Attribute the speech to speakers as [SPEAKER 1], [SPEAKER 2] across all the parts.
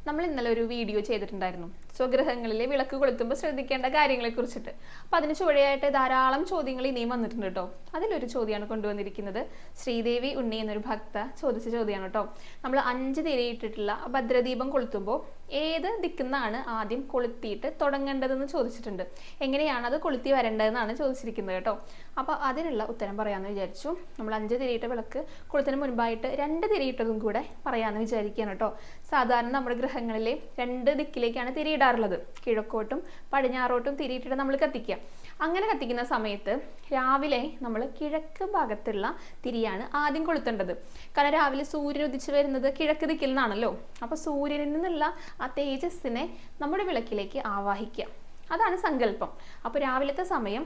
[SPEAKER 1] നമ്മൾ ഇന്നലെ ഒരു വീഡിയോ ചെയ്തിട്ടുണ്ടായിരുന്നു സ്വഗൃഹങ്ങളിലെ വിളക്ക് കൊളുത്തുമ്പോൾ ശ്രദ്ധിക്കേണ്ട കാര്യങ്ങളെ കുറിച്ചിട്ട്. അപ്പം അതിന് ചുവടെയായിട്ട് ധാരാളം ചോദ്യങ്ങൾ ഇനിയും വന്നിട്ടുണ്ട് കേട്ടോ. അതിലൊരു ചോദ്യമാണ് കൊണ്ടുവന്നിരിക്കുന്നത്. ശ്രീദേവി ഉണ്ണി എന്നൊരു ഭക്ത ചോദിച്ച ചോദ്യമാണ് കേട്ടോ. നമ്മൾ 5 തിരിയിട്ടിട്ടുള്ള ഭദ്രദീപം കൊളുത്തുമ്പോൾ ഏത് ദിക്കുന്നാണ് ആദ്യം കൊളുത്തിയിട്ട് തുടങ്ങേണ്ടതെന്ന് ചോദിച്ചിട്ടുണ്ട്. എങ്ങനെയാണ് അത് കൊളുത്തി വരേണ്ടതെന്നാണ് ചോദിച്ചിരിക്കുന്നത് കേട്ടോ. അപ്പോൾ അതിനുള്ള ഉത്തരം പറയാമെന്ന് വിചാരിച്ചു. നമ്മൾ 5 തിരിയിട്ട വിളക്ക് കൊളുത്തിന് മുൻപായിട്ട് 2 തിരിയിട്ടതും കൂടെ പറയാമെന്ന് വിചാരിക്കുകയാണ് കേട്ടോ. സാധാരണ നമ്മുടെ ഗൃഹങ്ങളിലെ 2 ദിക്കിലേക്കാണ് തിരിയിടാറുള്ളത്. കിഴക്കോട്ടും പടിഞ്ഞാറോട്ടും തിരിയിട്ടിട്ട് നമ്മൾ കത്തിക്കുക. അങ്ങനെ കത്തിക്കുന്ന സമയത്ത് രാവിലെ നമ്മൾ കിഴക്ക് ഭാഗത്തുള്ള തിരിയാണ് ആദ്യം കൊളുത്തേണ്ടത്. കാരണം രാവിലെ സൂര്യൻ ഉദിച്ചു വരുന്നത് കിഴക്ക് ദിക്കിൽ നിന്നാണല്ലോ. അപ്പോൾ സൂര്യനിൽ നിന്നുള്ള ആ തേജസ്സിനെ നമ്മുടെ വിളക്കിലേക്ക് ആവാഹിക്കുക, അതാണ് സങ്കല്പം. അപ്പോൾ രാവിലത്തെ സമയം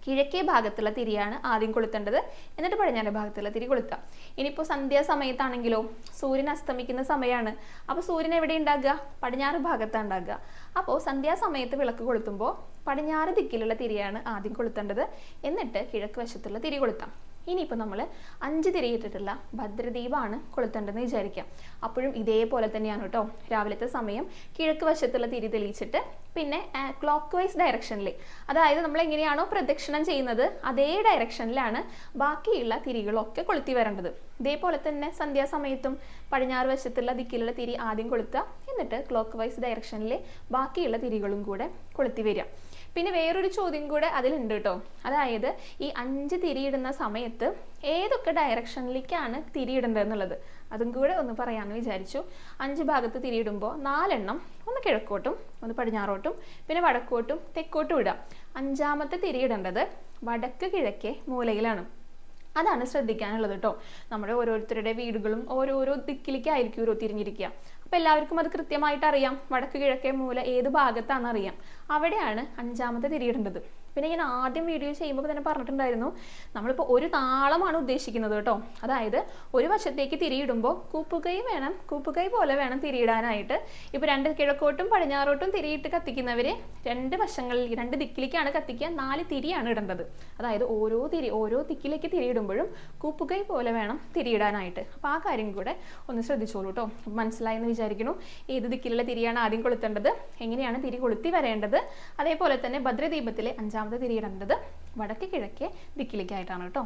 [SPEAKER 1] കിഴക്കേ ഭാഗത്തുള്ള തിരിയാണ് ആദ്യം കൊളുത്തേണ്ടത്, എന്നിട്ട് പടിഞ്ഞാറേ ഭാഗത്തുള്ള തിരി കൊളുത്തുക. ഇനിയിപ്പോൾ സന്ധ്യാസമയത്താണെങ്കിലോ സൂര്യൻ അസ്തമിക്കുന്ന സമയമാണ്. അപ്പോൾ സൂര്യൻ എവിടെ ഉണ്ടാകുക? പടിഞ്ഞാറ് ഭാഗത്താണ് ഉണ്ടാകുക. അപ്പോൾ സന്ധ്യാസമയത്ത് വിളക്ക് കൊളുത്തുമ്പോൾ പടിഞ്ഞാറ് ദിക്കിലുള്ള തിരിയാണ് ആദ്യം കൊളുത്തേണ്ടത്, എന്നിട്ട് കിഴക്ക് വശത്തുള്ള തിരി കൊളുത്താം. ഇനിയിപ്പോൾ നമ്മൾ 5 തിരിയിട്ടിട്ടുള്ള ഭദ്രദീപമാണ് കൊളുത്തേണ്ടതെന്ന് വിചാരിക്കാം. അപ്പോഴും ഇതേപോലെ തന്നെയാണ് കേട്ടോ. രാവിലത്തെ സമയം കിഴക്ക് വശത്തുള്ള തിരി തെളിയിച്ചിട്ട് പിന്നെ ക്ലോക്ക് വൈസ് ഡയറക്ഷനിൽ, അതായത് നമ്മൾ എങ്ങനെയാണോ പ്രദക്ഷിണം ചെയ്യുന്നത് അതേ ഡയറക്ഷനിലാണ് ബാക്കിയുള്ള തിരികളൊക്കെ കൊളുത്തി വരേണ്ടത്. ഇതേപോലെ തന്നെ സന്ധ്യാസമയത്തും പടിഞ്ഞാറ് വശത്തുള്ള ദിക്കിലുള്ള തിരി ആദ്യം കൊളുത്തുക, എന്നിട്ട് ക്ലോക്ക് വൈസ് ഡയറക്ഷനിൽ ബാക്കിയുള്ള തിരികളും കൂടെ കൊളുത്തി വരിക. പിന്നെ വേറൊരു ചോദ്യം കൂടെ അതിലുണ്ട് കേട്ടോ. അതായത് ഈ 5 തിരിയിടുന്ന സമയത്ത് ഏതൊക്കെ ഡയറക്ഷനിലേക്കാണ് തിരിയിടേണ്ടതെന്നുള്ളത് അതും കൂടെ ഒന്ന് പറയാമെന്ന് വിചാരിച്ചു. 5 ഭാഗത്ത് തിരിയിടുമ്പോൾ 4 എണ്ണം ഒന്ന് കിഴക്കോട്ടും ഒന്ന് പടിഞ്ഞാറോട്ടും പിന്നെ വടക്കോട്ടും തെക്കോട്ടും ഇടാം. 5ാമത്തെ തിരിയിടേണ്ടത് വടക്ക് കിഴക്കേ മൂലയിലാണ്. അതാണ് ശ്രദ്ധിക്കാനുള്ളത് കേട്ടോ. നമ്മുടെ ഓരോരുത്തരുടെ വീടുകളും ഓരോരോ ദിക്കിലേക്കായിരിക്കും തിരിഞ്ഞിരിക്കുക. അപ്പം എല്ലാവർക്കും അത് കൃത്യമായിട്ട് അറിയാം. വടക്ക് കിഴക്കേ മൂല ഏത് ഭാഗത്താണെന്ന് അറിയാം. അവിടെയാണ് 5ാമത്തെ തിരിയിടേണ്ടത്. പിന്നെ ഞാൻ ആദ്യം വീഡിയോ ചെയ്യുമ്പോൾ തന്നെ പറഞ്ഞിട്ടുണ്ടായിരുന്നു, നമ്മളിപ്പോൾ ഒരു താളമാണ് ഉദ്ദേശിക്കുന്നത് കേട്ടോ. അതായത് ഒരു വശത്തേക്ക് തിരിയിടുമ്പോൾ കൂപ്പുകൈ പോലെ വേണം തിരിയിടാനായിട്ട്. ഇപ്പോൾ 2 കിഴക്കോട്ടും പടിഞ്ഞാറോട്ടും തിരിയിട്ട് കത്തിക്കുന്നവർ 2 വശങ്ങളിൽ 2 ദിക്കിലേക്കാണ് കത്തിക്കുക. 4 തിരിയാണ് ഇടേണ്ടത്. അതായത് ഓരോ ദിക്കിലേക്ക് തിരിയിടുമ്പോഴും കൂപ്പുകൈ പോലെ വേണം തിരിയിടാനായിട്ട്. അപ്പോൾ ആ കാര്യം കൂടെ ഒന്ന് ശ്രദ്ധിച്ചോളൂ കേട്ടോ. മനസ്സിലായെന്ന് വിചാരിക്കുന്നു. ഏത് ദിക്കിലുള്ള തിരിയാണ് ആദ്യം കൊളുത്തേണ്ടത്, എങ്ങനെയാണ് തിരി കൊളുത്തി വരേണ്ടത്, അതേപോലെ തന്നെ ഭദ്രദീപത്തിലെ 5ാമത്തെ തിരിയിടേണ്ടത് വടക്ക് കിഴക്കേ ദിക്കിലേക്കായിട്ടാണ് കേട്ടോ.